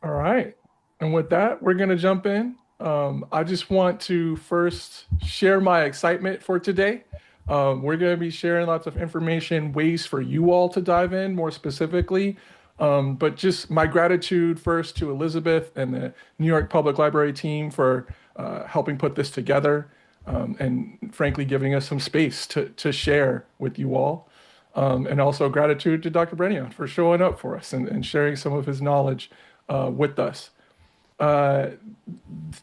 All right. And with that, we're going to jump in. I just want to first share my excitement for today. We're going to be sharing lots of information, ways for you all to dive in more specifically. But just my gratitude first to Elizabeth and the New York Public Library team for helping put this together and frankly giving us some space to share with you all. And also gratitude to Dr. Braneon for showing up for us and sharing some of his knowledge with us. Uh,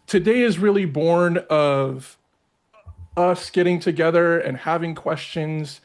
Today is really born of us getting together and having questions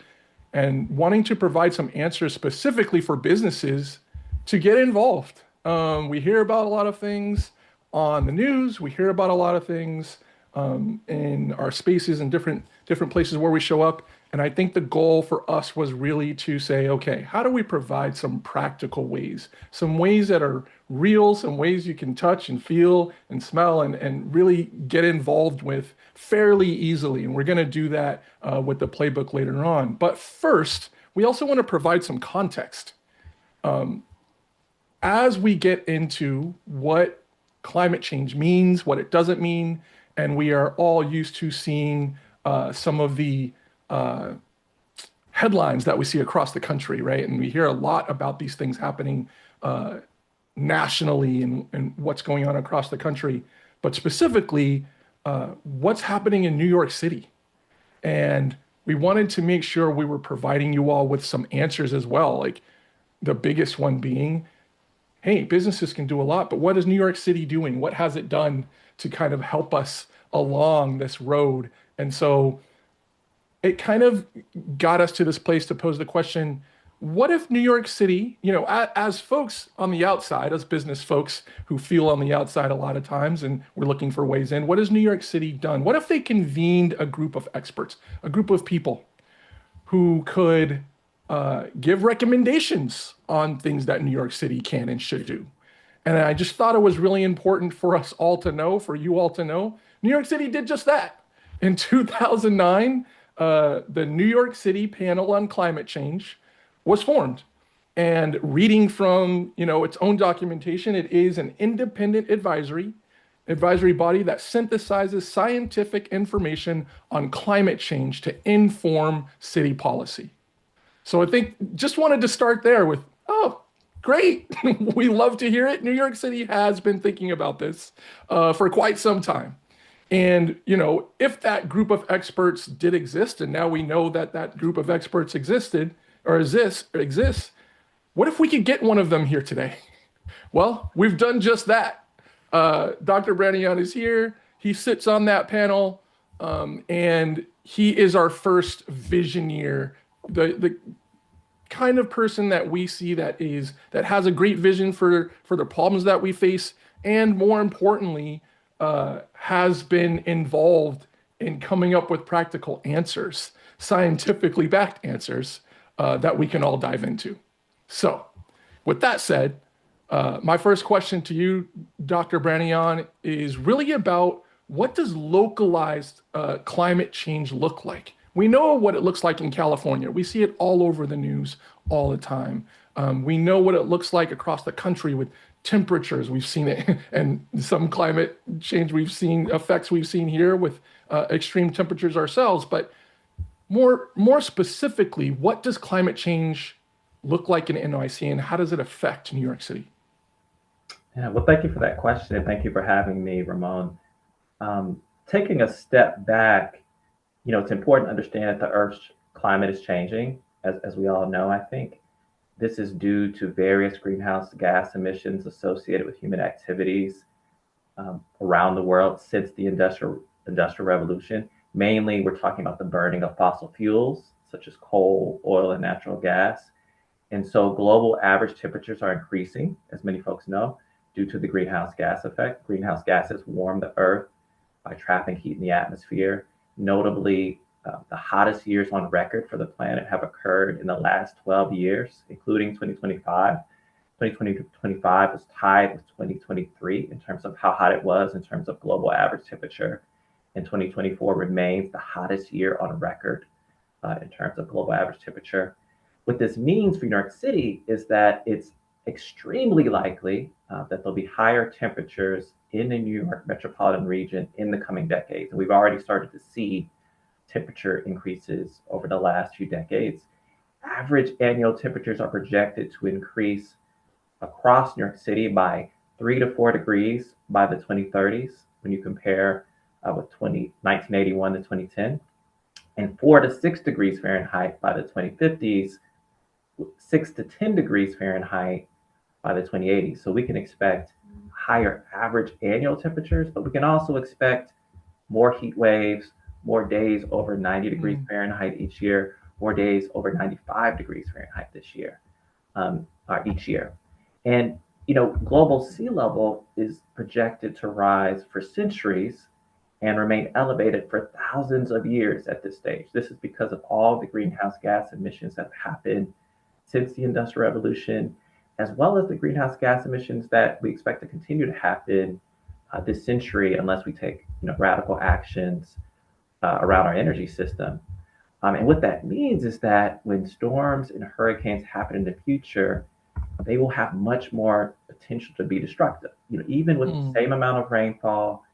and wanting to provide some answers specifically for businesses to get involved. We hear about a lot of things on the news. We hear about a lot of things in our spaces and different places where we show up. And I think the goal for us was really to say, okay, how do we provide some practical ways, some ways that are real, some ways you can touch and feel and smell and really get involved with fairly easily. And we're going to do that with the playbook later on. But first, we also want to provide some context as we get into what climate change means, what it doesn't mean, and we are all used to seeing some of the uh, headlines that we see across the country, right? And we hear a lot about these things happening uh, nationally and what's going on across the country, but specifically, what's happening in New York City. And we wanted to make sure we were providing you all with some answers as well. Like the biggest one being, hey, businesses can do a lot, but what is New York City doing? What has it done to kind of help us along this road? And so it kind of got us to this place to pose the question, what if New York City, as folks on the outside, as business folks who feel on the outside a lot of times, and we're looking for ways in, what has New York City done? What if they convened a group of experts, a group of people who could give recommendations on things that New York City can and should do? And I just thought it was really important for us all to know, for you all to know, New York City did just that. In 2009, the New York City Panel on Climate Change was formed. And reading from, its own documentation, it is an independent advisory body that synthesizes scientific information on climate change to inform city policy. So I think just wanted to start there with, oh, great. We love to hear it. New York City has been thinking about this for quite some time. And, if that group of experts did exist, and now we know that that group of experts existed or exists, what if we could get one of them here today? Well, we've done just that. Dr. Braneon is here. He sits on that panel, and he is our first visioneer, the kind of person that we see that has a great vision for the problems that we face, and more importantly, has been involved in coming up with practical answers, scientifically backed answers that we can all dive into. So, with that said, my first question to you, Dr. Braneon, is really about what does localized climate change look like? We know what it looks like in California. We see it all over the news all the time. We know what it looks like across the country with temperatures. We've seen it, and some climate change we've seen effects we've seen here with extreme temperatures ourselves. But more specifically, what does climate change look like in NYC, and how does it affect New York City? Yeah, well, thank you for that question, and thank you for having me, Ramon. Taking a step back, it's important to understand that the Earth's climate is changing, as we all know, I think. This is due to various greenhouse gas emissions associated with human activities around the world since the industrial revolution. Mainly, we're talking about the burning of fossil fuels, such as coal, oil, and natural gas. And so global average temperatures are increasing, as many folks know, due to the greenhouse gas effect. Greenhouse gases warm the earth by trapping heat in the atmosphere. Notably, the hottest years on record for the planet have occurred in the last 12 years, including 2025. 2025 was tied with 2023 in terms of how hot it was in terms of global average temperature. And 2024 remains the hottest year on record in terms of global average temperature. What this means for New York City is that it's extremely likely that there'll be higher temperatures in the New York metropolitan region in the coming decades. And we've already started to see temperature increases over the last few decades. Average annual temperatures are projected to increase across New York City by 3 to 4 degrees by the 2030s when you compare with 1981 to 2010, and 4 to 6 degrees Fahrenheit by the 2050s, 6 to 10 degrees Fahrenheit by the 2080s. So we can expect higher average annual temperatures, but we can also expect more heat waves, more days over 90 degrees Mm. Fahrenheit each year, more days over 95 degrees Fahrenheit this year, each year. And global sea level is projected to rise for centuries and remain elevated for thousands of years at this stage. This is because of all the greenhouse gas emissions that have happened since the Industrial Revolution, as well as the greenhouse gas emissions that we expect to continue to happen this century unless we take radical actions around our energy system. And what that means is that when storms and hurricanes happen in the future, they will have much more potential to be destructive. Even with the Mm. same amount of rainfall,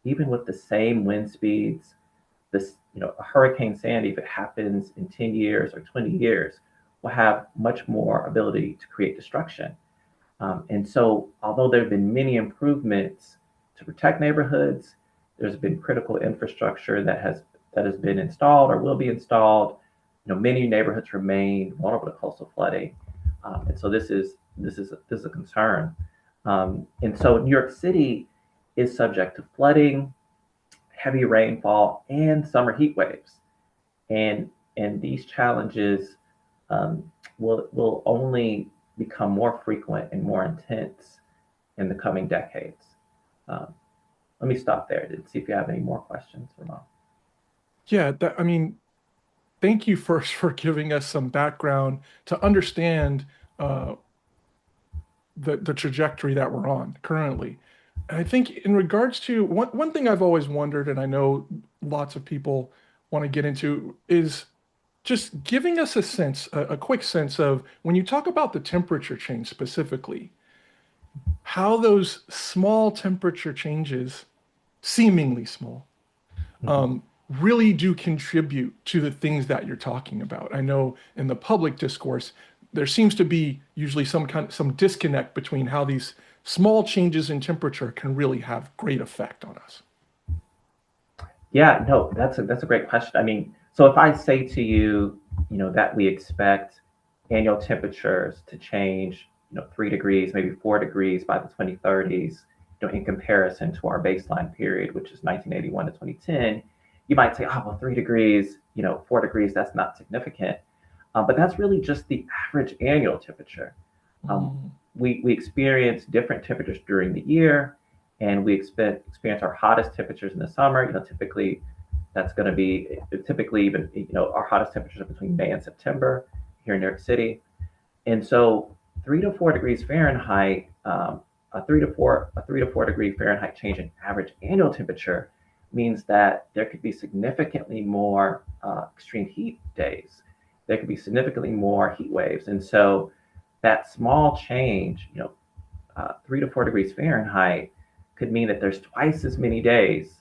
even with the same wind speeds, a Hurricane Sandy, if it happens in 10 years or 20 years, will have much more ability to create destruction. And so, although there have been many improvements to protect neighborhoods, there's been critical infrastructure that has been installed or will be installed. Many neighborhoods remain vulnerable to coastal flooding, and so this is a concern. And so, New York City is subject to flooding, heavy rainfall, and summer heat waves, and these challenges will only become more frequent and more intense in the coming decades. Um, Let me stop there and see if you have any more questions, Ramon. Yeah, I mean, thank you first for giving us some background to understand uh, the trajectory that we're on currently. And I think in regards to one thing I've always wondered, and I know lots of people want to get into, is just giving us a sense, a quick sense of when you talk about the temperature change specifically, how those small temperature changes, seemingly small, Mhm. um, really do contribute to the things that you're talking about. I know in the public discourse, there seems to be usually some disconnect between how these small changes in temperature can really have great effect on us. Yeah, no, that's a great question. I mean, so if I say to you, that we expect annual temperatures to change, 3 degrees, maybe 4 degrees by the 2030s, in comparison to our baseline period, which is 1981 to 2010, you might say, oh, well, 3 degrees, 4 degrees, that's not significant. But that's really just the average annual temperature. Um, Mm. we experience different temperatures during the year, and we experience our hottest temperatures in the summer. Typically that's going to be typically even our hottest temperatures are between May and September here in New York City, and so 3 to 4 degrees Fahrenheit, a 3 to 4 degree Fahrenheit change in average annual temperature means that there could be significantly more extreme heat days. There could be significantly more heat waves, and so that small change, 3 to 4 degrees Fahrenheit, could mean that there's twice as many days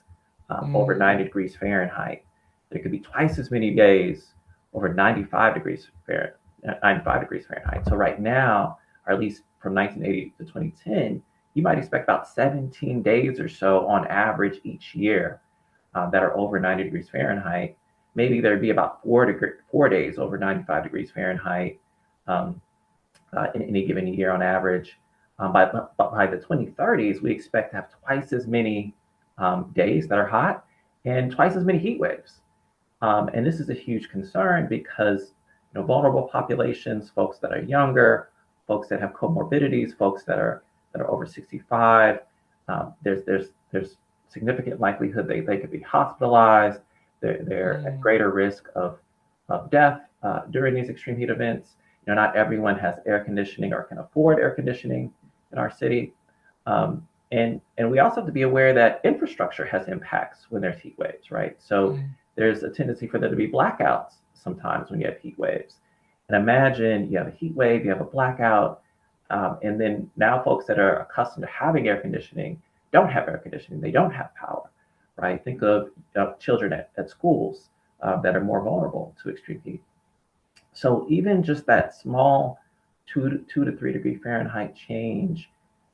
over Mm. 90 degrees Fahrenheit. There could be twice as many days over 95 degrees Fahrenheit. So right now, or at least from 1980 to 2010, you might expect about 17 days or so on average each year that are over 90 degrees Fahrenheit. Maybe there'd be about 4 days over 95 degrees Fahrenheit um, in any given year on average. By the 2030s, we expect to have twice as many days that are hot and twice as many heat waves. And this is a huge concern because vulnerable populations, folks that are younger, folks that have comorbidities, folks that are over 65, there's significant likelihood they could be hospitalized. They're at Mm. greater risk of death during these extreme heat events. Not everyone has air conditioning or can afford air conditioning in our city. And we also have to be aware that infrastructure has impacts when there's heat waves, right? So Mm. there's a tendency for there to be blackouts sometimes when you have heat waves. And imagine you have a heat wave, you have a blackout. And then now folks that are accustomed to having air conditioning don't have air conditioning. They don't have power, right? Think of children at schools that are more vulnerable to extreme heat. So even just that small 2 to 3 degree Fahrenheit change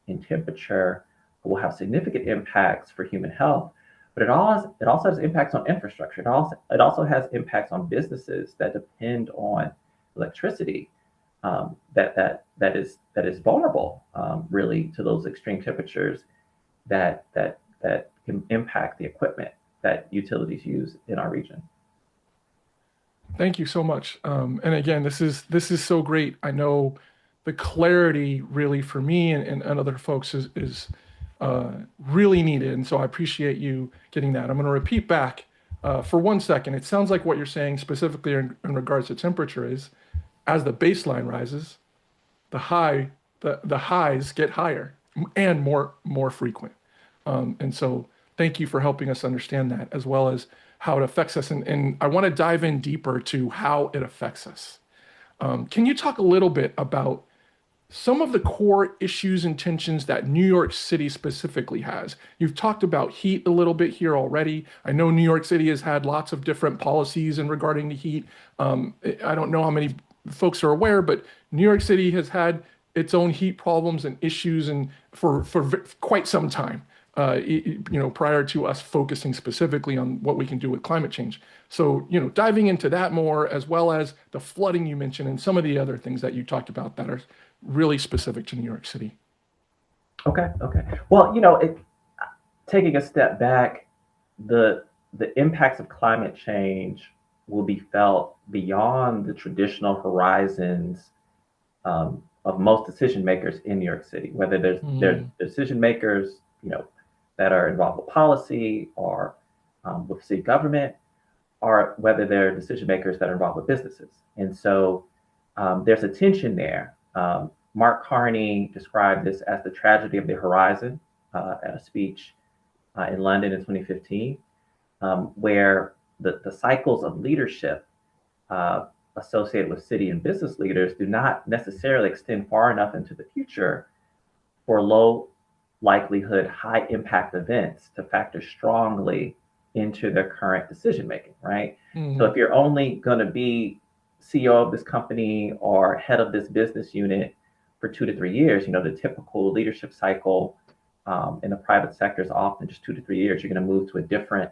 in temperature will have significant impacts for human health. But it also has impacts on infrastructure. It also has impacts on businesses that depend on electricity, that is vulnerable, really, to those extreme temperatures that can impact the equipment that utilities use in our region. Thank you so much. And again, this is so great. I know the clarity really for me and other folks is really needed, and so I appreciate you getting that. I'm going to repeat back for 1 second. It sounds like what you're saying specifically in regards to temperature is, as the baseline rises, the the highs get higher and more frequent. And so thank you for helping us understand that, as well as how it affects us. And I want to dive in deeper to how it affects us. Can you talk a little bit about some of the core issues and tensions that New York City specifically has? You've talked about heat a little bit here already. I know New York City has had lots of different policies in regarding the heat. I don't know how many folks are aware, but New York City has had its own heat problems and issues and for quite some time. Prior to us focusing specifically on what we can do with climate change. So, diving into that more, as well as the flooding you mentioned and some of the other things that you talked about that are really specific to New York City. Okay, okay. Well, taking a step back, the the impacts of climate change will be felt beyond the traditional horizons, of most decision makers in New York City, whether they're Mm, decision makers, that are involved with policy or with city government, or whether they're decision makers that are involved with businesses. And so there's a tension there. Mark Carney described this as the tragedy of the horizon at a speech in London in 2015, where the cycles of leadership uh, associated with city and business leaders do not necessarily extend far enough into the future for low likelihood, high impact events to factor strongly into their current decision making, right? So mm, if you're only going to be CEO of this company or head of this business unit for 2 to 3 years, the typical leadership cycle in the private sector is often just 2 to 3 years. You're going to move to a different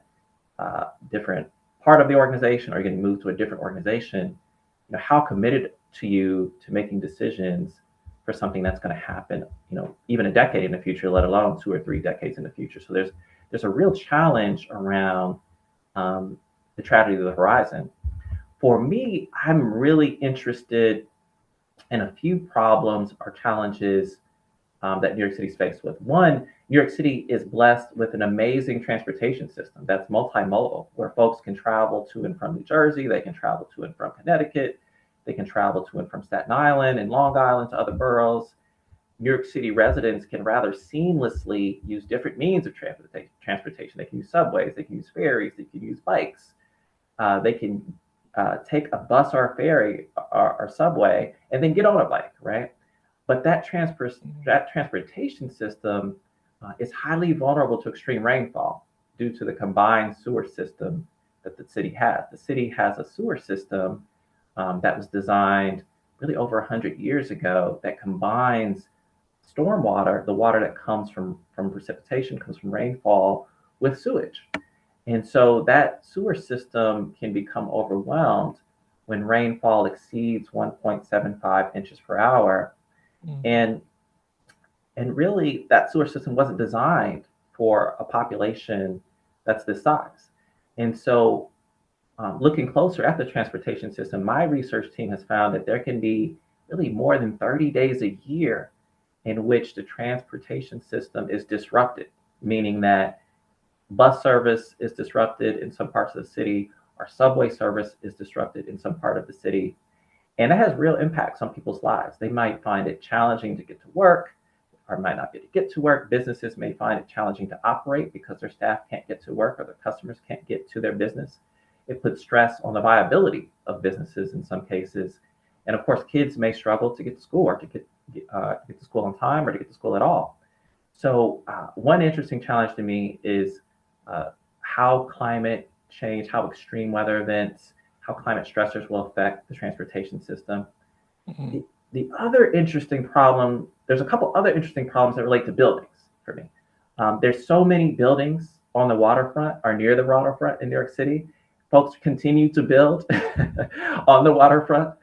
part of the organization, or you're going to move to a different organization. How committed to you to making decisions for something that's going to happen, even a decade in the future, let alone 2 or 3 decades in the future. So there's a real challenge around um, the tragedy of the horizon. For me, I'm really interested in a few problems or challenges that New York City is faced with. One, New York City is blessed with an amazing transportation system that's multimodal, where folks can travel to and from New Jersey, they can travel to and from Connecticut, they can travel to and from Staten Island and Long Island to other boroughs. New York City residents can rather seamlessly use different means of transportation. They can use subways, they can use ferries, they can use bikes, they can take a bus or a ferry or subway and then get on a bike, right? But mm, that transportation system is highly vulnerable to extreme rainfall due to the combined sewer system that the city has. The city has a sewer system that was designed really over 100 years ago that combines stormwater, the water that comes from precipitation, comes from rainfall, with sewage. And so that sewer system can become overwhelmed when rainfall exceeds 1.75 inches per hour. mm, And and really, that sewer system wasn't designed for a population that's this size. And so, looking closer at the transportation system, my research team has found that there can be really more than 30 days a year in which the transportation system is disrupted, meaning that bus service is disrupted in some parts of the city, or subway service is disrupted in some part of the city. And that has real impacts on people's lives. They might find it challenging to get to work or might not be able to get to work. Businesses may find it challenging to operate because their staff can't get to work or their customers can't get to their business. It puts stress on the viability of businesses in some cases. And of course, kids may struggle to get to school or to get to school on time or to get to school at all. So, one interesting challenge to me is how climate change, how extreme weather events, how climate stressors will affect the transportation system. Mhm. The other interesting problem, there's a couple other interesting problems that relate to buildings for me. There's so many buildings on the waterfront or near the waterfront in New York City. Folks continue to build on the waterfront,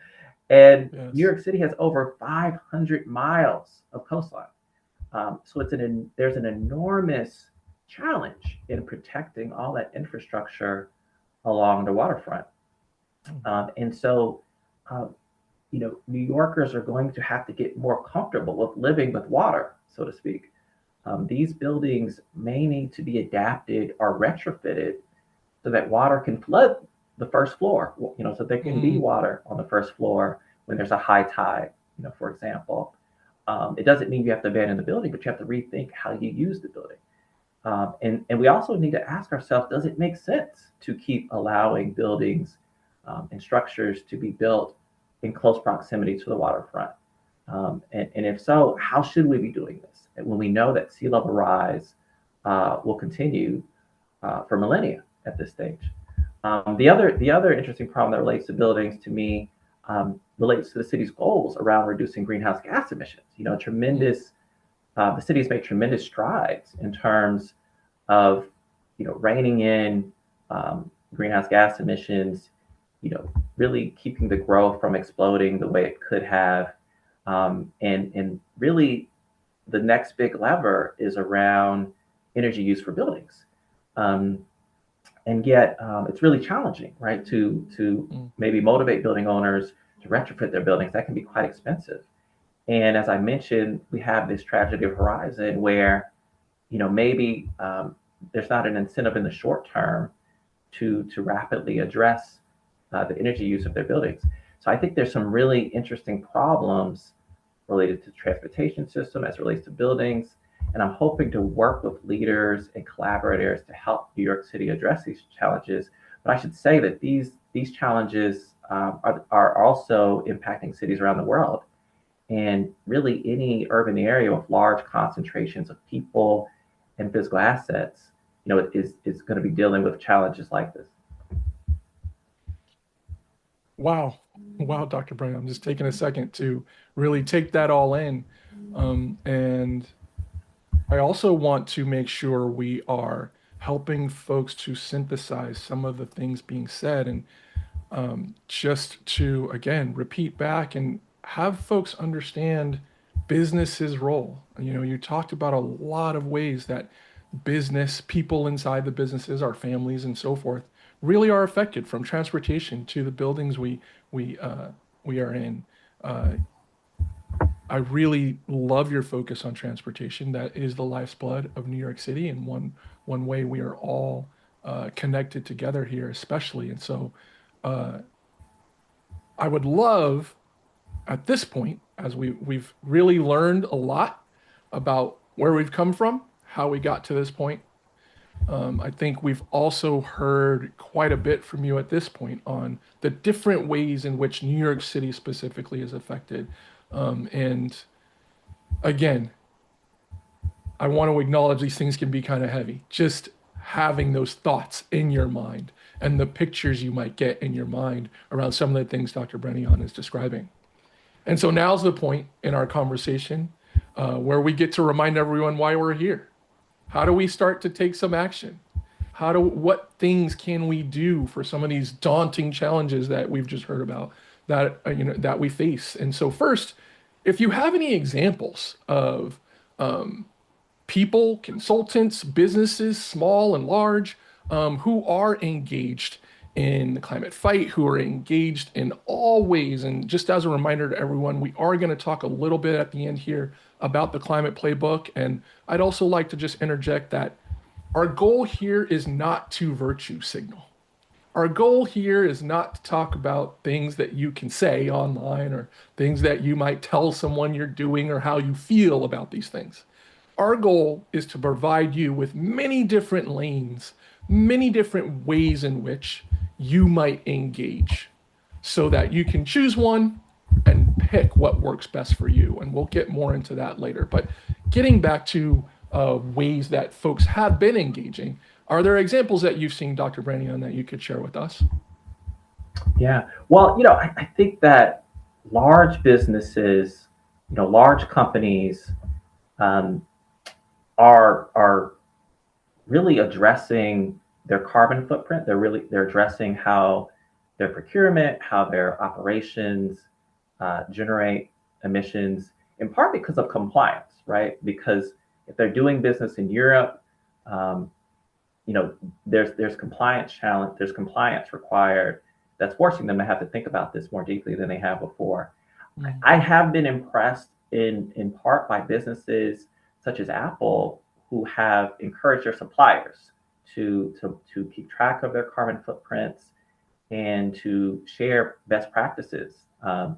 and New Yes. York City has over 500 miles of coastline. So there's an enormous challenge in protecting all that infrastructure along the waterfront. And so, uh, New Yorkers are going to have to get more comfortable with living with water, so to speak. These buildings may need to be adapted or retrofitted so that water can flood the first floor, so there can be Mhm. water on the first floor when there's a high tide, for example. It doesn't mean you have to abandon the building, but you have to rethink how you use the building. And we also need to ask ourselves, does it make sense to keep allowing buildings and structures to be built in close proximity to the waterfront? And if so, how should we be doing this? And when we know that sea level rise will continue for millennia at this stage. The other interesting problem that relates to buildings to me relates to the city's goals around reducing greenhouse gas emissions. Mhm. The city has made tremendous strides in terms of reining in greenhouse gas emissions, really keeping the growth from exploding the way it could have, and really the next big lever is around energy use for buildings. Um, and yet it's really challenging, right? To Mhm. maybe motivate building owners to retrofit their buildings. That can be quite expensive. And as I mentioned, we have this tragedy of horizon where maybe there's not an incentive in the short term to rapidly address the energy use of their buildings. So I think there's some really interesting problems related to the transportation system as it relates to buildings. And I'm hoping to work with leaders and collaborators to help New York City address these challenges. But I should say that these challenges are also impacting cities around the world. And really, any urban area with large concentrations of people and physical assets, is going to be dealing with challenges like this. Wow. Wow, Dr. Braneon. I'm just taking a second to really take that all in. And I also want to make sure we are helping folks to synthesize some of the things being said and just to, again, repeat back and have folks understand business's role. You talked about a lot of ways that business, people inside the businesses, our families, and so forth, really are affected from transportation to the buildings we uh, we are in. Uh, I really love your focus on transportation. That is the lifeblood of New York City, and one way we are all connected together here, especially. And so, uh, I would love at this point, as we've really learned a lot about where we've come from, how we got to this point. I think we've also heard quite a bit from you at this point on the different ways in which New York City specifically is affected. And again, I want to acknowledge these things can be kind of heavy. Just having those thoughts in your mind and the pictures you might get in your mind around some of the things Dr. Braneon is describing. And so now's the point in our conversation where we get to remind everyone why we're here. How do we start to take some action? What things can we do for some of these daunting challenges that we've just heard about that that we face? And so first, if you have any examples of people, consultants, businesses, small and large, who are engaged in the climate fight, who are engaged in all ways. And just as a reminder to everyone, we are going to talk a little bit at the end here about the climate playbook. And I'd also like to just interject that our goal here is not to virtue signal. Our goal here is not to talk about things that you can say online or things that you might tell someone you're doing or how you feel about these things. Our goal is to provide you with many different lanes, many different ways in which you might engage so that you can choose one and pick what works best for you. And we'll get more into that later. But getting back to ways that folks have been engaging, are there examples that you've seen, Dr. Braneon, that you could share with us? Yeah. Well, I think that large businesses, large companies, um, are really addressing their carbon footprint. They're addressing how their procurement, how their operations generate emissions, in part because of compliance, right? Because if they're doing business in Europe, um, there's compliance required that's forcing them to have to think about this more deeply than they have before. Mm. I have been impressed in part by businesses such as Apple who have encouraged their suppliers to keep track of their carbon footprints and to share best practices, uh,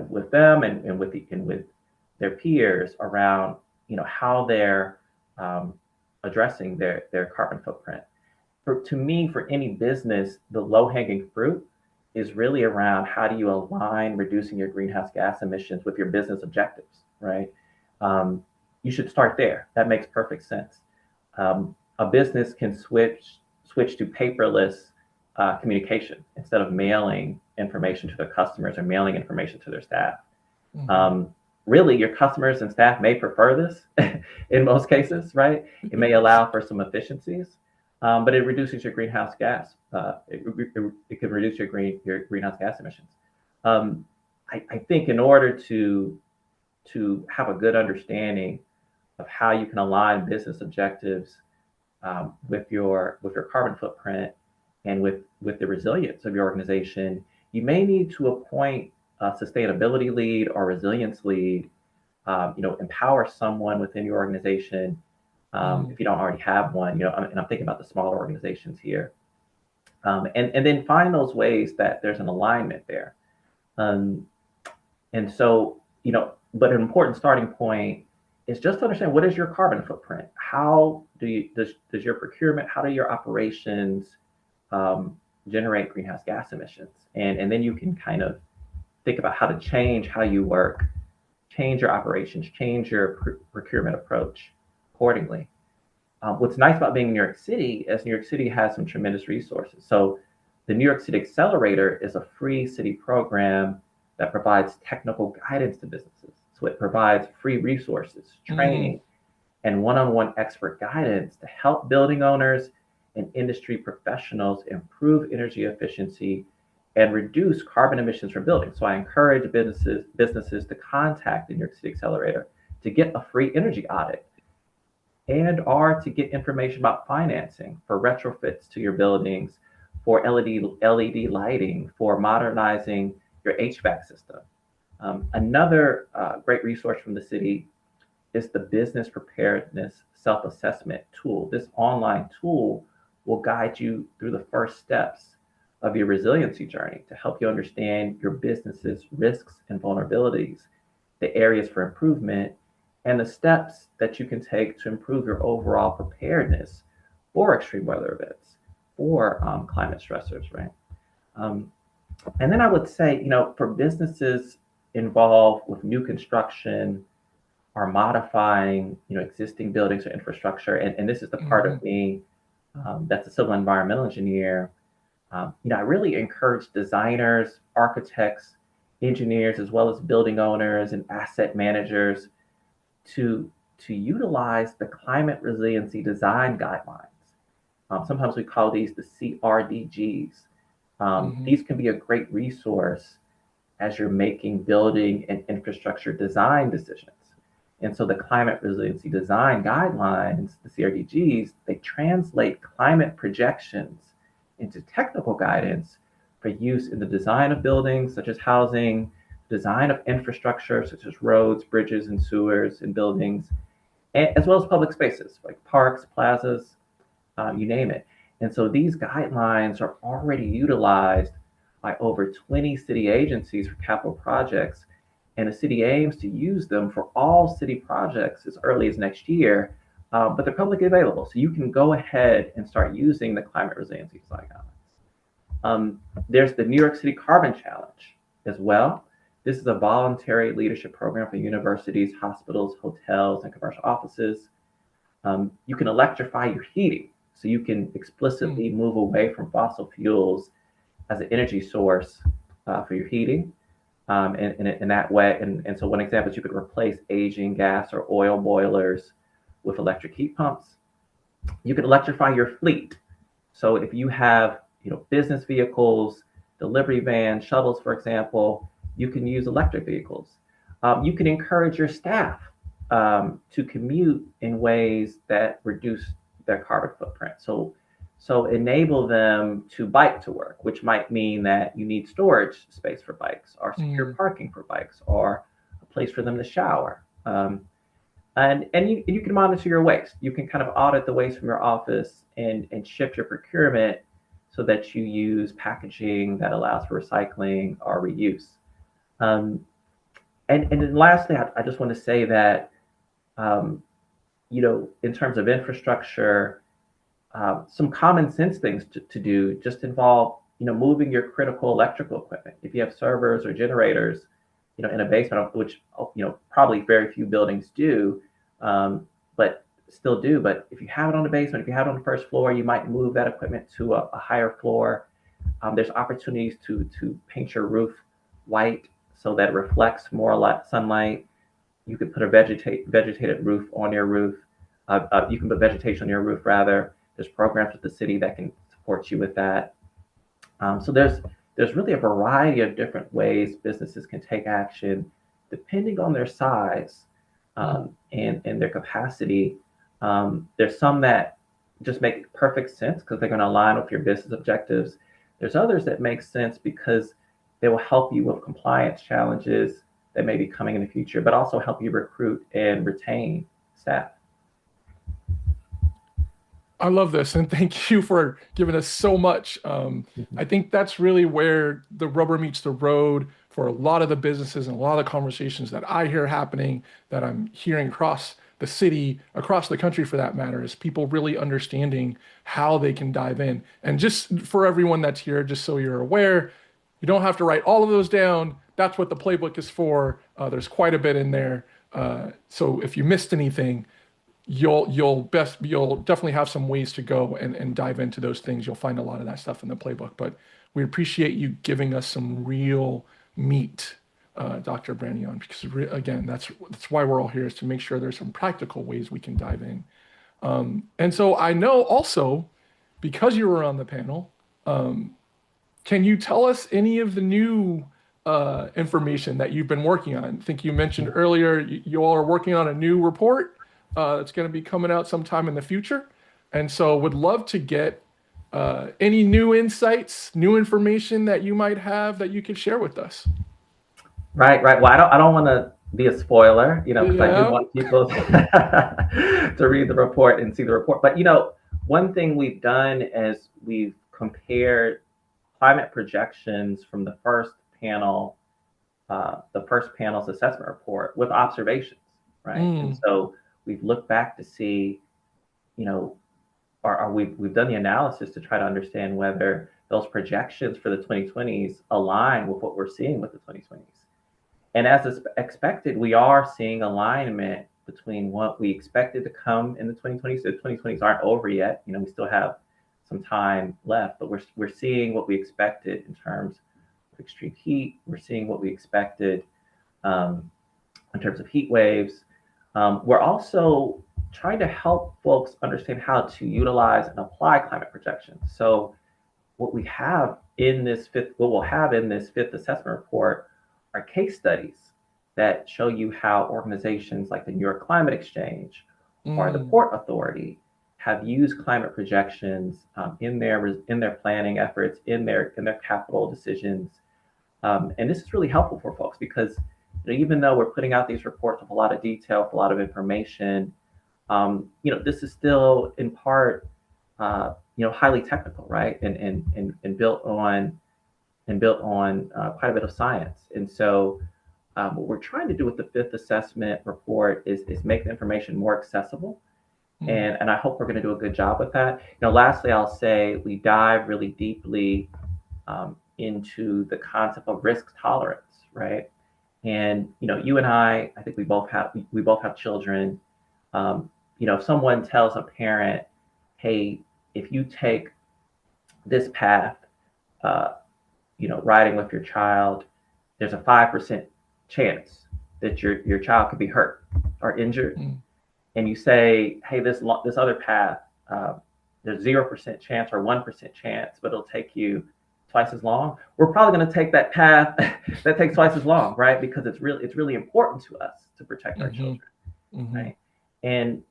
with them and with their peers around, how they're um, addressing their carbon footprint. To me, for any business, the low hanging fruit is really around how do you align reducing your greenhouse gas emissions with your business objectives, right? Um, you should start there. That makes perfect sense. A business can switch to paperless communication instead of mailing information to their customers or mailing information to their staff. Mhm. Um, Really, your customers and staff may prefer this in most cases, right? It may Yes. allow for some efficiencies, but it reduces your greenhouse gas. It can reduce your greenhouse gas emissions. Um, I think in order to have a good understanding of how you can align business objectives with your carbon footprint and with the resilience of your organization, you may need to appoint a sustainability lead or resilience lead. Empower someone within your organization Mm. if you don't already have one. And I'm thinking about the smaller organizations here, and then find those ways that there's an alignment there. Um, and so, but an important starting point is just to understand what is your carbon footprint. How does your procurement, how do your operations um, generate greenhouse gas emissions? And then you can kind of think about how to change how you work, change your operations, change your procurement approach accordingly. What's nice about being in New York City is New York City has some tremendous resources. So the New York City Accelerator is a free city program that provides technical guidance to businesses. So it provides free resources, Mm. training, and one-on-one expert guidance to help building owners and industry professionals improve energy efficiency and reduce carbon emissions from buildings. So I encourage businesses to contact the New York City Accelerator to get a free energy audit and or to get information about financing for retrofits to your buildings, for LED lighting, for modernizing your HVAC system. Another great resource from the city is the business preparedness self-assessment tool. This online tool will guide you through the first steps of your resiliency journey to help you understand your business's risks and vulnerabilities, the areas for improvement, and the steps that you can take to improve your overall preparedness for extreme weather events, for climate stressors, right? Um, and then I would say, for businesses involved with new construction or modifying, existing buildings or infrastructure, and this is the part Mhm. of me that's a civil environmental engineer. I really encourage designers, architects, engineers, as well as building owners and asset managers to to utilize the climate resiliency design guidelines. Sometimes we call these the CRDGs. Mhm. These can be a great resource as you're making building and infrastructure design decisions. And so the climate resiliency design guidelines, the CRDGs, they translate climate projections into technical guidance for use in the design of buildings, such as housing, design of infrastructure, such as roads, bridges, and sewers and buildings, as well as public spaces like parks, plazas, you name it. And so these guidelines are already utilized by over 20 city agencies for capital projects. And the city aims to use them for all city projects as early as next year, but they're publicly available. So you can go ahead and start using the climate resiliency design guidelines. There's the New York City Carbon Challenge. as well. This is a voluntary leadership program for universities, hospitals, hotels, and commercial offices. You can electrify your heating, so you can Mm, explicitly move away from fossil fuels as an energy source for your heating. In that way, and so one example is you could replace aging gas or oil boilers with electric heat pumps. You can electrify your fleet. So if you have, business vehicles, delivery vans, shuttles, for example, you can use electric vehicles. You can encourage your staff to commute in ways that reduce their carbon footprint. So enable them to bike to work, which might mean that you need storage space for bikes, or secure mm, parking for bikes, or a place for them to shower. And you can monitor your waste. You can kind of audit the waste from your office and shift your procurement so that you use packaging that allows for recycling or reuse. Um, and then lastly, I just want to say that um, in terms of infrastructure, some common sense things to do just involve, moving your critical electrical equipment. If you have servers or generators, in a basement, which, probably very few buildings do, but still do. But if you have it on the basement, if you have it on the first floor, you might move that equipment to a higher floor. There's opportunities to paint your roof white so that it reflects more sunlight. You could put a vegetated roof on your roof. You can put vegetation on your roof rather. There's programs with the city that can support you with that. So there's really a variety of different ways businesses can take action depending on their size mm. and their capacity. There's some that just make perfect sense because they're going to align with your business objectives. There's others that make sense because they will help you with compliance challenges that may be coming in the future, but also help you recruit and retain staff. I love this, and thank you for giving us so much. I think that's really where the rubber meets the road for a lot of the businesses and a lot of the conversations that I hear happening, that I'm hearing across the city, across the country for that matter, is people really understanding how they can dive in. And just for everyone that's here, just so you're aware, you don't have to write all of those down. That's what the playbook is for. There's quite a bit in there. So if you missed anything, you'll definitely have some ways to go and dive into those things. You'll find a lot of that stuff in the playbook. But we appreciate you giving us some real meat, Dr. Braneon, because again, that's why we're all here, is to make sure there's some practical ways we can dive in. And so I know also, because you were on the panel, can you tell us any of the new information that you've been working on? I think you mentioned earlier you all are working on a new report that's going to be coming out sometime in the future. And so would love to get any new insights, new information that you might have that you could share with us. Right, right. Well, I don't want to be a spoiler, because I do Yeah. want people to read the report and see the report. But one thing we've done is we've compared climate projections from the first panel's assessment report with observations, right? And Mm, so we've looked back to see, you know, or we've done the analysis to try to understand whether those projections for the 2020s align with what we're seeing with the 2020s. And as is expected, we are seeing alignment between what we expected to come in the 2020s. The 2020s aren't over yet. We still have some time left, but we're seeing what we expected in terms of extreme heat. We're seeing what we expected um, in terms of heat waves. We're also trying to help folks understand how to utilize and apply climate projections. So what we'll have in this fifth assessment report are case studies that show you how organizations like the New York Climate Exchange or the mm, Port Authority have used climate projections in their planning efforts, in their capital decisions. And this is really helpful for folks because even though we're putting out these reports with a lot of detail, with a lot of information, this is still in part, highly technical, right? And built on quite a bit of science. And so, what we're trying to do with the fifth assessment report is make the information more accessible. mm, And I hope we're going to do a good job with that. Lastly, I'll say we dive really deeply into the concept of risk tolerance, right? And you and I think we both have children. If someone tells a parent, "Hey, if you take this path, uh, riding with your child, there's a 5% chance that your child could be hurt or injured," Mm. and you say, "Hey, this other path, uh, there's 0% chance or 1% chance, but it'll take you twice as long," we're probably going to take that path that takes twice as long, right? Because it's really important to us to protect our Hmm. children, Hmm. right? And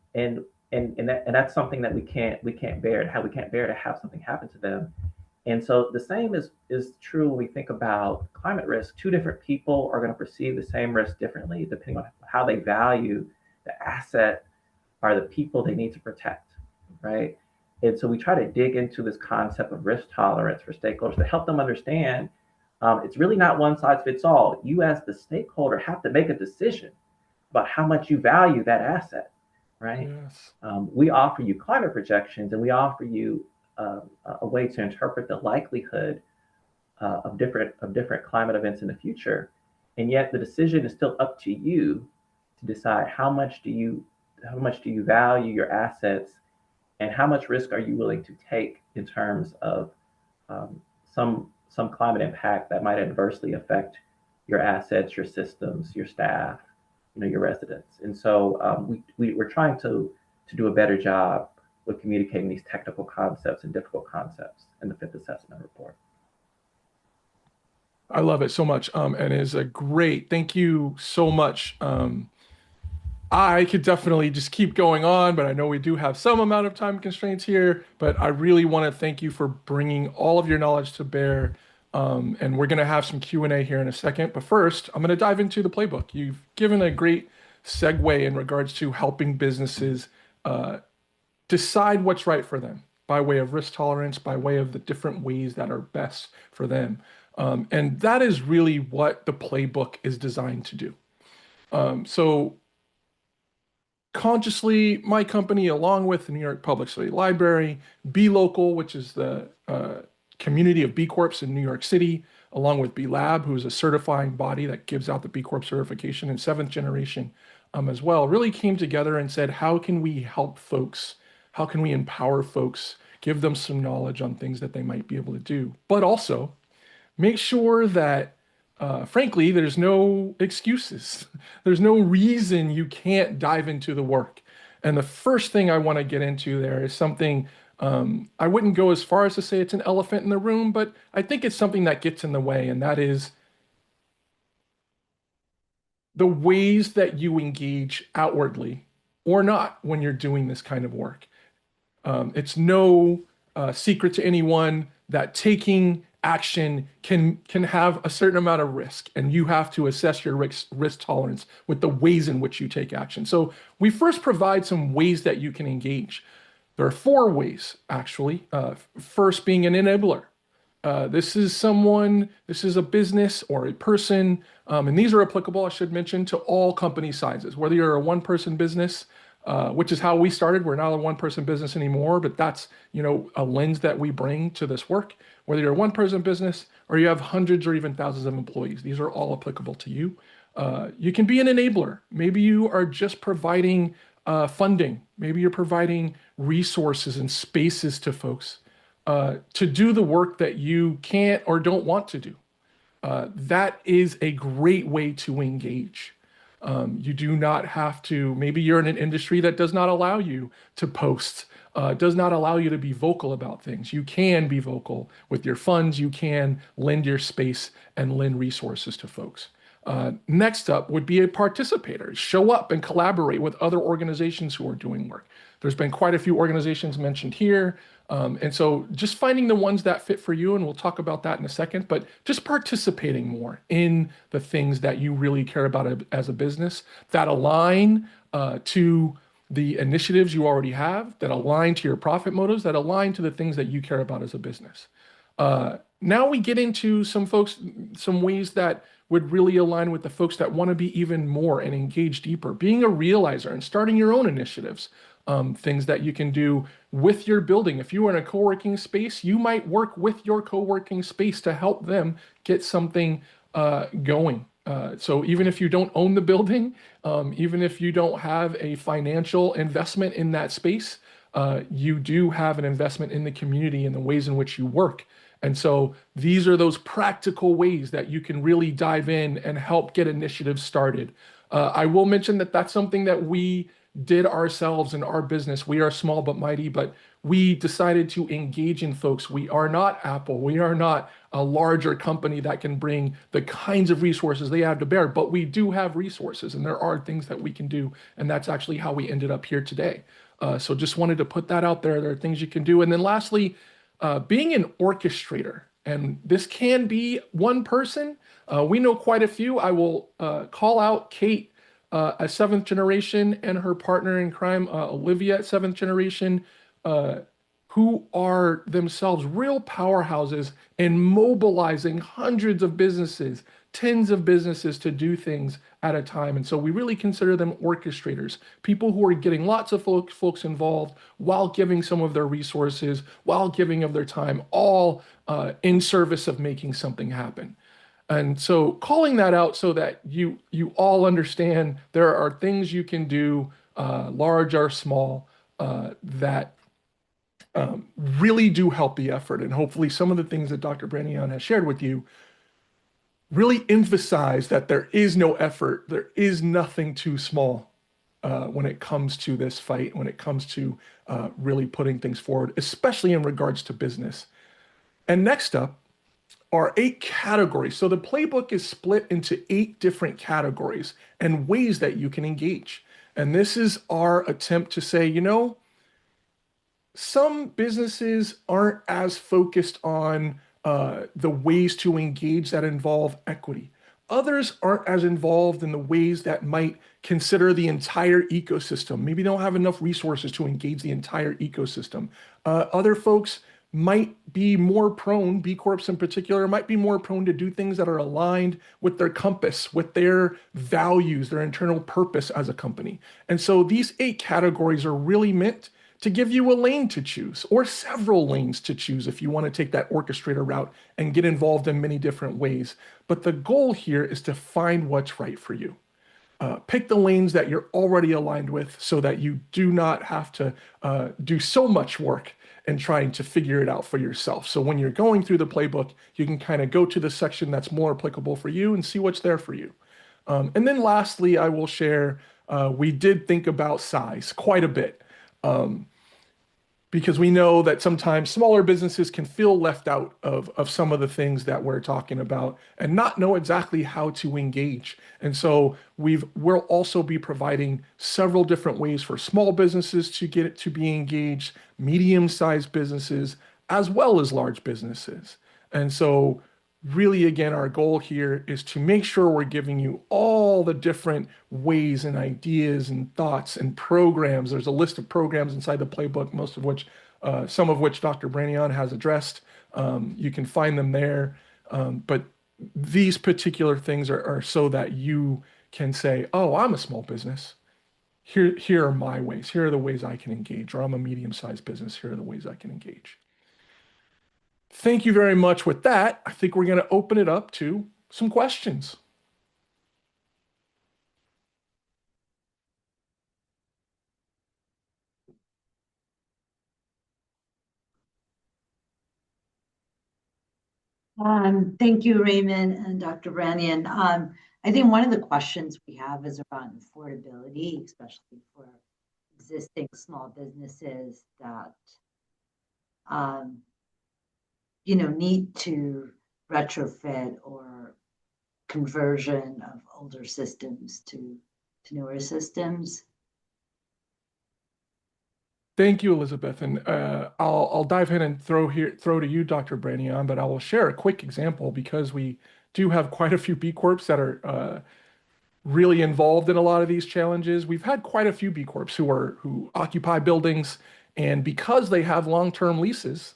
that's something that we can't bear. How we can't bear to have something happen to them. And so the same is true when we think about climate risk. Two different people are going to perceive the same risk differently depending on how they value the asset or the people they need to protect, right? And so we try to dig into this concept of risk tolerance for stakeholders to help them understand it's really not one size fits all. You, as the stakeholder, have to make a decision about how much you value that asset, right? Yes. We offer you climate projections and we offer you a way to interpret the likelihood of different climate events in the future, and yet the decision is still up to you to decide how much do you value your assets and how much risk are you willing to take in terms of um, some climate impact that might adversely affect your assets, your systems, your staff, your residents. And so we're trying to do a better job with communicating these technical concepts and difficult concepts in the fifth assessment report. I love it so much. And it is a great, thank you so much. I could definitely just keep going on, but I know we do have some amount of time constraints here. But I really want to thank you for bringing all of your knowledge to bear. And we're going to have some Q&A here in a second. But first, I'm going to dive into the playbook. You've given a great segue in regards to helping businesses uh, decide what's right for them by way of risk tolerance, by way of the different ways that are best for them. And that is really what the playbook is designed to do. So consciously, my company, along with the New York Public Library, Be Local, which is the community of B Corps in New York City, along with B Lab, who is a certifying body that gives out the B Corp certification in seventh generation as well, really came together and said, how can we help folks? How can we empower folks, give them some knowledge on things that they might be able to do, but also make sure that, frankly, there's no excuses. There's no reason you can't dive into the work. And the first thing I want to get into there is something I wouldn't go as far as to say it's an elephant in the room, but I think it's something that gets in the way, and that is the ways that you engage outwardly or not when you're doing this kind of work. It's no secret to anyone that taking action can have a certain amount of risk, and you have to assess your risk tolerance with the ways in which you take action. So we first provide some ways that you can engage. There are four ways, actually. First being an enabler. This is a business or a person, and these are applicable, I should mention, to all company sizes. Whether you're a one-person business, which is how we started. We're not a one-person business anymore, but that's, a lens that we bring to this work. Whether you're a one-person business or you have hundreds or even thousands of employees, these are all applicable to you. You can be an enabler. Maybe you are just providing funding. Maybe you're providing resources and spaces to folks to do the work that you can't or don't want to do. That is a great way to engage. You do not have to, maybe you're in an industry that does not allow you to post, does not allow you to be vocal about things. You can be vocal with your funds. You can lend your space and lend resources to folks. Next up would be a participator. Show up and collaborate with other organizations who are doing work. There's been quite a few organizations mentioned here. And so just finding the ones that fit for you, and we'll talk about that in a second, but just participating more in the things that you really care about as a business that align to the initiatives you already have, that align to your profit motives, that align to the things that you care about as a business. Now we get into some ways that would really align with the folks that want to be even more and engage deeper, being a realizer and starting your own initiatives. things that you can do with your building. If you are in a co-working space, you might work with your co-working space to help them get something going. So even if you don't own the building, even if you don't have a financial investment in that space, you do have an investment in the community and the ways in which you work. And so these are those practical ways that you can really dive in and help get initiatives started. I will mention that that's something that we did ourselves in our business. We are small but mighty, but we decided to engage in folks. We are not Apple. We are not a larger company that can bring the kinds of resources they have to bear, but we do have resources and there are things that we can do. And that's actually how we ended up here today. So just wanted to put that out there. There are things you can do. And then lastly, being an orchestrator, and this can be one person. We know quite a few. I will call out Kate, a seventh generation, and her partner in crime, Olivia, seventh generation, who are themselves real powerhouses in mobilizing hundreds of businesses, tens of businesses to do things at a time. And so we really consider them orchestrators, people who are getting lots of folks involved while giving some of their resources, while giving of their time, all in service of making something happen. And so calling that out so that you all understand there are things you can do, large or small, that really do help the effort. And hopefully some of the things that Dr. Braneon has shared with you really emphasize that there is no effort, there is nothing too small when it comes to this fight, when it comes to really putting things forward, especially in regards to business. And next up are 8 categories. So the playbook is split into 8 different categories and ways that you can engage. And this is our attempt to say, some businesses aren't as focused on the ways to engage that involve equity. Others aren't as involved in the ways that might consider the entire ecosystem. Maybe they don't have enough resources to engage the entire ecosystem. Other folks might be more prone, B Corps in particular, might be more prone to do things that are aligned with their compass, with their values, their internal purpose as a company. And so these 8 categories are really meant to give you a lane to choose or several lanes to choose if you want to take that orchestrator route and get involved in many different ways. But the goal here is to find what's right for you. Pick the lanes that you're already aligned with so that you do not have to do so much work in trying to figure it out for yourself. So when you're going through the playbook, you can kind of go to the section that's more applicable for you and see what's there for you. And then lastly, I will share, we did think about size quite a bit. Because we know that sometimes smaller businesses can feel left out of some of the things that we're talking about and not know exactly how to engage. And so we'll also be providing several different ways for small businesses to get it to be engaged, medium-sized businesses, as well as large businesses. And so really, again, our goal here is to make sure we're giving you all the different ways and ideas and thoughts and programs. There's a list of programs inside the playbook, most of which, some of which Dr. Braneon has addressed. You can find them there. But these particular things are so that you can say, oh, I'm a small business. Here are my ways. Here are the ways I can engage. Or I'm a medium-sized business. Here are the ways I can engage. Thank you very much. With that, I think we're going to open it up to some questions. Thank you, Raymond and Dr. Braneon. I think one of the questions we have is around affordability, especially for existing small businesses that need to retrofit or conversion of older systems to newer systems. Thank you, Elizabeth. And I'll dive in and throw to you, Dr. Braneon, but I will share a quick example because we do have quite a few B Corps that are really involved in a lot of these challenges. We've had quite a few B Corps who occupy buildings, and because they have long-term leases,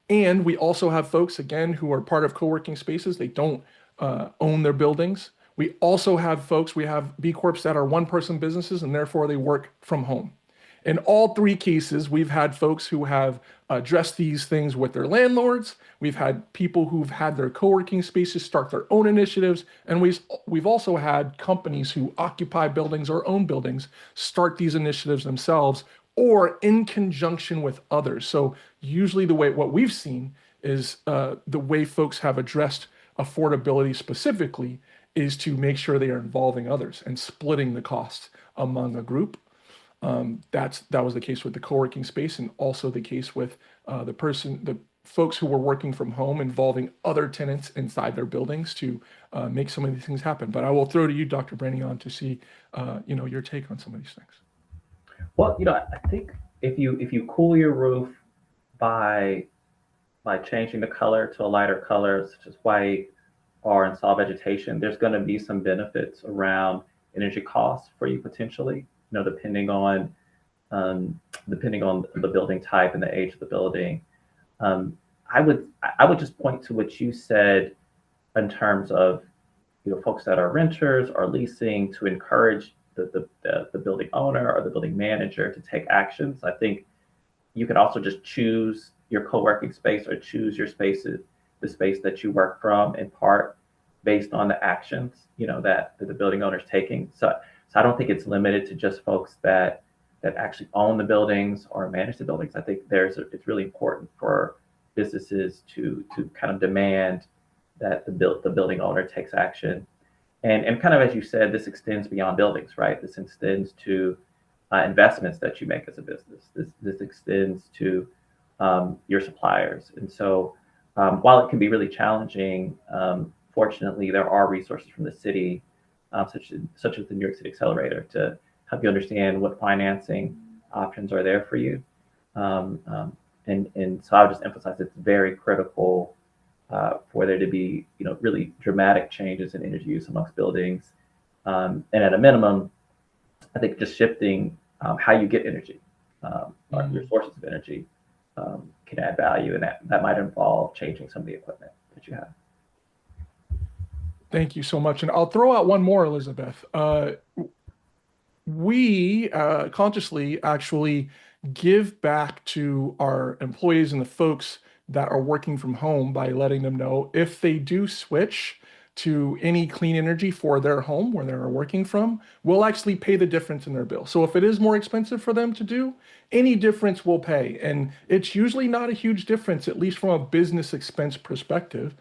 and we also have folks, again, who are part of co-working spaces. They don't own their buildings. We also have folks, we have B Corps that are one-person businesses, and therefore they work from home. In all three cases, we've had folks who have addressed these things with their landlords. We've had people who've had their co-working spaces start their own initiatives, and we've also had companies who occupy buildings or own buildings start these initiatives themselves or in conjunction with others. So usually the way what we've seen is the way folks have addressed affordability specifically is to make sure they are involving others and splitting the cost among a group. That was the case with the co-working space, and also the case with the folks who were working from home, involving other tenants inside their buildings to make some of these things happen. But I will throw to you, Dr. Braneon, to see your take on some of these things. Well, I think if you cool your roof by changing the color to a lighter color, such as white, or install vegetation, there's going to be some benefits around energy costs for you potentially. Depending on the building type and the age of the building. Um, I would just point to what you said in terms of folks that are renters or leasing to encourage the building owner or the building manager to take actions. I think you can also just choose your co-working space or choose your spaces, the space that you work from in part based on the actions, that the building owner is taking. So I don't think it's limited to just folks that actually own the buildings or manage the buildings. I think it's really important for businesses to kind of demand that the building owner takes action. And kind of as you said, this extends beyond buildings, right? This extends to investments that you make as a business. This extends to your suppliers. And so while it can be really challenging, fortunately, there are resources from the city, such as the New York City Accelerator, to help you understand what financing options are there for you. And so I would just emphasize it's very critical for there to be really dramatic changes in energy use amongst buildings. And at a minimum, I think just shifting how you get energy, or your sources of energy, can add value, and that might involve changing some of the equipment that you have. Thank you so much. And I'll throw out one more, Elizabeth. We consciously actually give back to our employees and the folks that are working from home by letting them know if they do switch to any clean energy for their home where they're working from, we'll actually pay the difference in their bill. So if it is more expensive for them to do, any difference we'll pay. And it's usually not a huge difference, at least from a business expense perspective,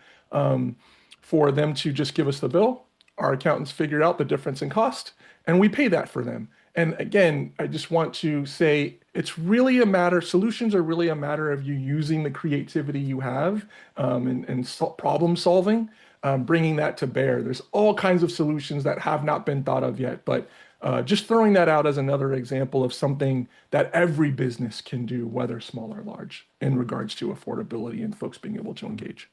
for them to just give us the bill. Our accountants figured out the difference in cost, and we pay that for them. And again, I just want to say it's really a matter, solutions are really a matter of you using the creativity you have, and problem solving, bringing that to bear. There's all kinds of solutions that have not been thought of yet, but just throwing that out as another example of something that every business can do, whether small or large, in regards to affordability and folks being able to engage.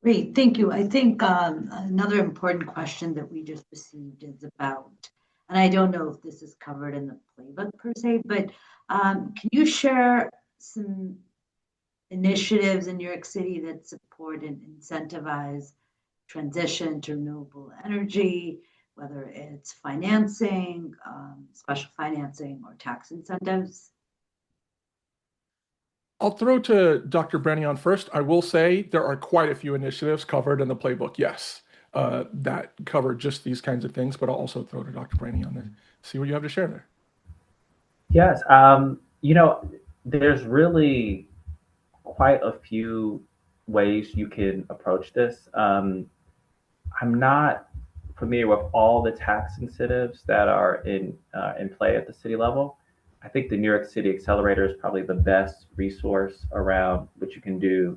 Great, thank you. I think another important question that we just received is about, and I don't know if this is covered in the playbook per se, but can you share some initiatives in New York City that support and incentivize transition to renewable energy, whether it's financing, special financing, or tax incentives? I'll throw to Dr. Braneon first. I will say there are quite a few initiatives covered in the playbook, yes, that cover just these kinds of things, but I'll also throw to Dr. Braneon and see what you have to share there. Yes, there's really quite a few ways you can approach this. I'm not familiar with all the tax incentives that are in play at the city level. I think the New York City Accelerator is probably the best resource around what you can do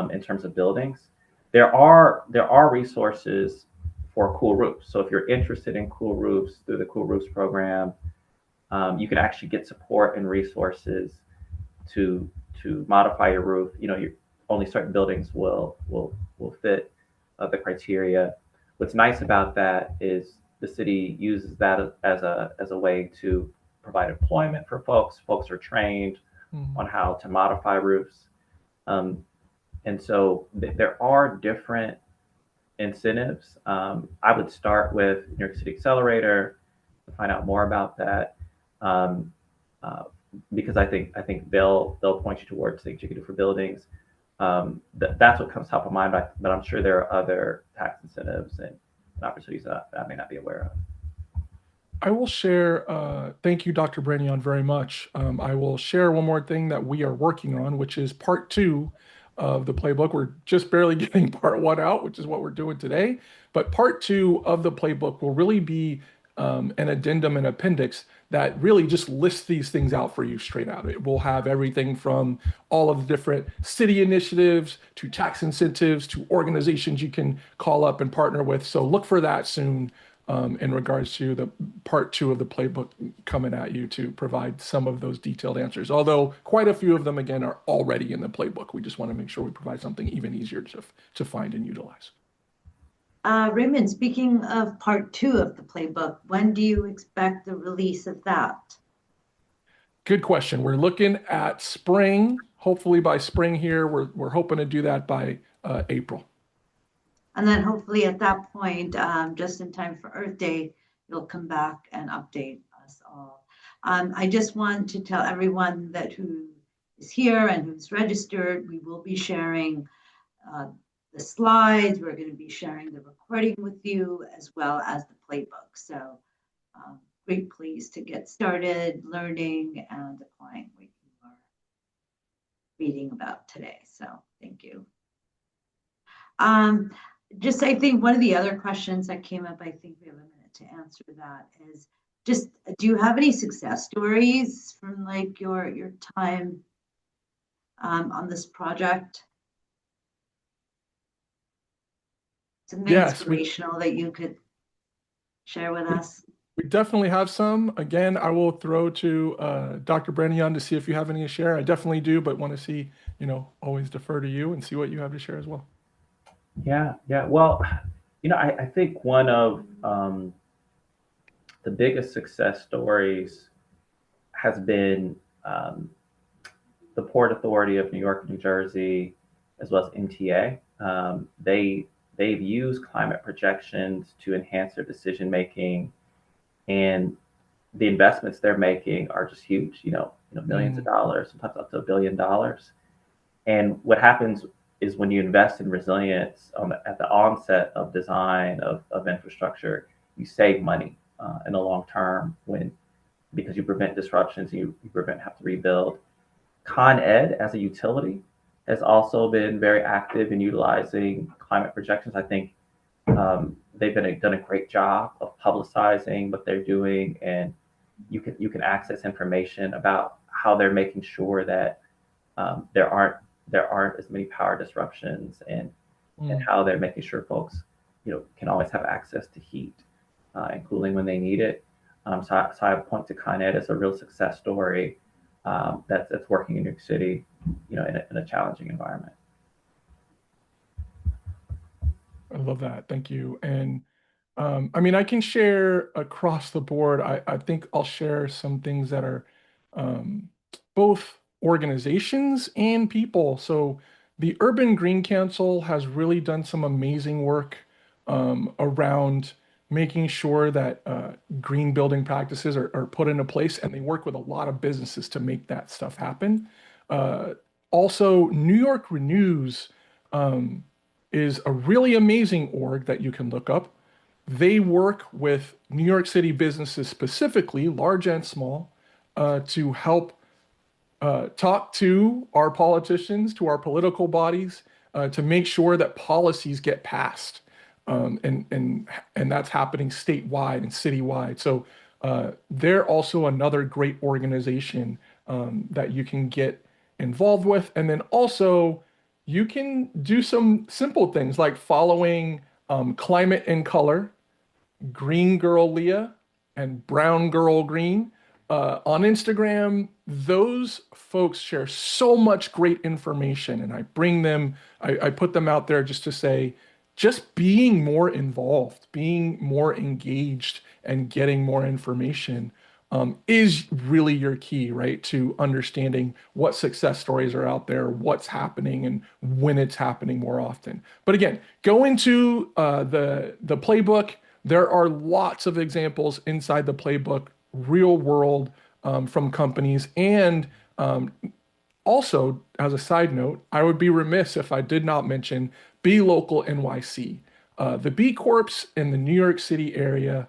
in terms of buildings. There are resources for cool roofs. So if you're interested in cool roofs through the Cool Roofs program, you can actually get support and resources to modify your roof. Only certain buildings will fit the criteria. What's nice about that is the city uses that as a way to provide employment for folks. Folks are trained on how to modify roofs, and so there are different incentives. I would start with New York City Accelerator to find out more about that. because I think they'll point you towards things you can do for buildings. That's what comes top of mind, but I'm sure there are other tax incentives and opportunities that I may not be aware of. I will share, thank you, Dr. Braneon, very much. I will share one more thing that we are working on, which is part two of the playbook. We're just barely getting part one out, which is what we're doing today. But part two of the playbook will really be an addendum and appendix that really just lists these things out for you straight out. It will have everything from all of the different city initiatives to tax incentives to organizations you can call up and partner with. So look for that soon in regards to the part two of the playbook coming at you to provide some of those detailed answers. Although quite a few of them, again, are already in the playbook. We just want to make sure we provide something even easier to find and utilize. Raymond, speaking of part two of the playbook, when do you expect the release of that? Good question. We're looking at spring. Hopefully by spring here, we're hoping to do that by April. And then hopefully at that point, just in time for Earth Day, you'll come back and update us all. I just want to tell everyone that who is here and who's registered, we will be sharing the slides. We're going to be sharing the recording with you as well as the playbook. So great place to get started learning and applying what you are reading about today. So thank you. Just, I think one of the other questions that came up, I think we have a minute to answer that, is just, do you have any success stories from like your time on this project? Something inspirational that you could share with us? We definitely have some. Again, I will throw to Dr. Braneon to see if you have any to share. I definitely do, but want to see, always defer to you and see what you have to share as well. Yeah, yeah. Well, I think one of the biggest success stories has been the Port Authority of New York and New Jersey, as well as MTA. They've used climate projections to enhance their decision making, and the investments they're making are just huge. Millions of dollars, sometimes up to $1 billion. And what happens is when you invest in resilience at the onset of design of infrastructure, you save money in the long term because you prevent disruptions, you prevent have to rebuild. Con Ed as a utility has also been very active in utilizing climate projections. I think they've done a great job of publicizing what they're doing, and you can access information about how they're making sure that there aren't as many power disruptions, and how they're making sure folks can always have access to heat and cooling when they need it. So I point to Con Ed as a real success story that's working in New York City, in a challenging environment. I love that. Thank you. And I can share across the board. I think I'll share some things that are both organizations and people. So the Urban Green Council has really done some amazing work around making sure that green building practices are put into place, and they work with a lot of businesses to make that stuff happen. Also, New York Renews is a really amazing org that you can look up. They work with New York City businesses specifically, large and small, to help talk to our politicians, to our political bodies, to make sure that policies get passed. And that's happening statewide and citywide. So they're also another great organization that you can get involved with. And then also you can do some simple things like following Climate in Color, Green Girl Leah, and Brown Girl Green. On Instagram, those folks share so much great information, and I put them out there just to say, just being more involved, being more engaged, and getting more information is really your key, right? To understanding what success stories are out there, what's happening, and when it's happening more often. But again, go into the playbook. There are lots of examples inside the playbook, real world from companies. And also, as a side note, I would be remiss if I did not mention Be Local NYC. The B Corps in the New York City area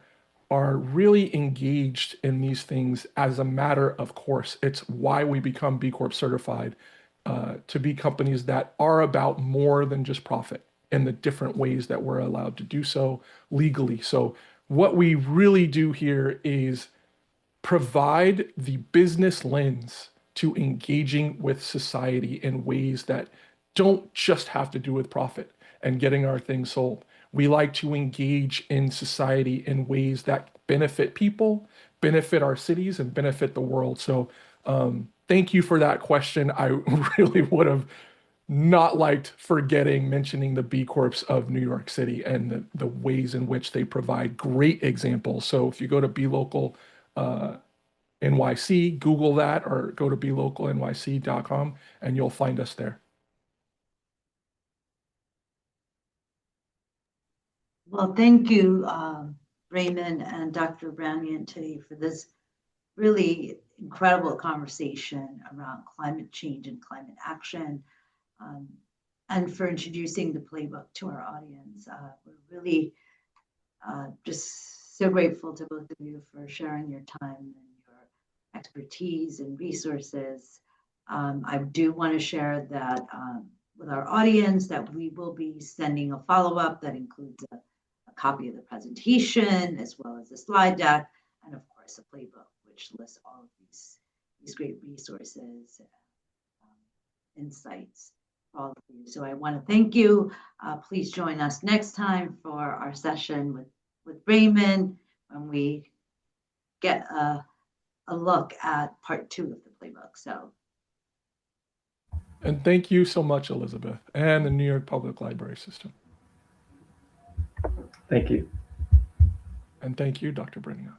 are really engaged in these things as a matter of course. It's why we become B Corp certified, to be companies that are about more than just profit in the different ways that we're allowed to do so legally. So, what we really do here is provide the business lens to engaging with society in ways that don't just have to do with profit and getting our things sold. We like to engage in society in ways that benefit people, benefit our cities, and benefit the world. So, thank you for that question. I really would have not liked forgetting mentioning the B Corps of New York City and the ways in which they provide great examples. So if you go to Be Local NYC, Google that or go to belocalnyc.com and you'll find us there. Well, thank you, Raymond and Dr. Braneon today for this really incredible conversation around climate change and climate action, um, and for introducing the playbook to our audience. We're really just so grateful to both of you for sharing your time and your expertise and resources. I do want to share that with our audience that we will be sending a follow-up that includes a copy of the presentation as well as the slide deck, and of course a playbook which lists all of these great resources, insights for all of you. So I want to thank you. Please join us next time for our session with Raymond when we get a look at part 2 of the playbook. So, And thank you so much, Elizabeth, and the New York Public Library System. Thank you. And thank you, Dr. Braneon.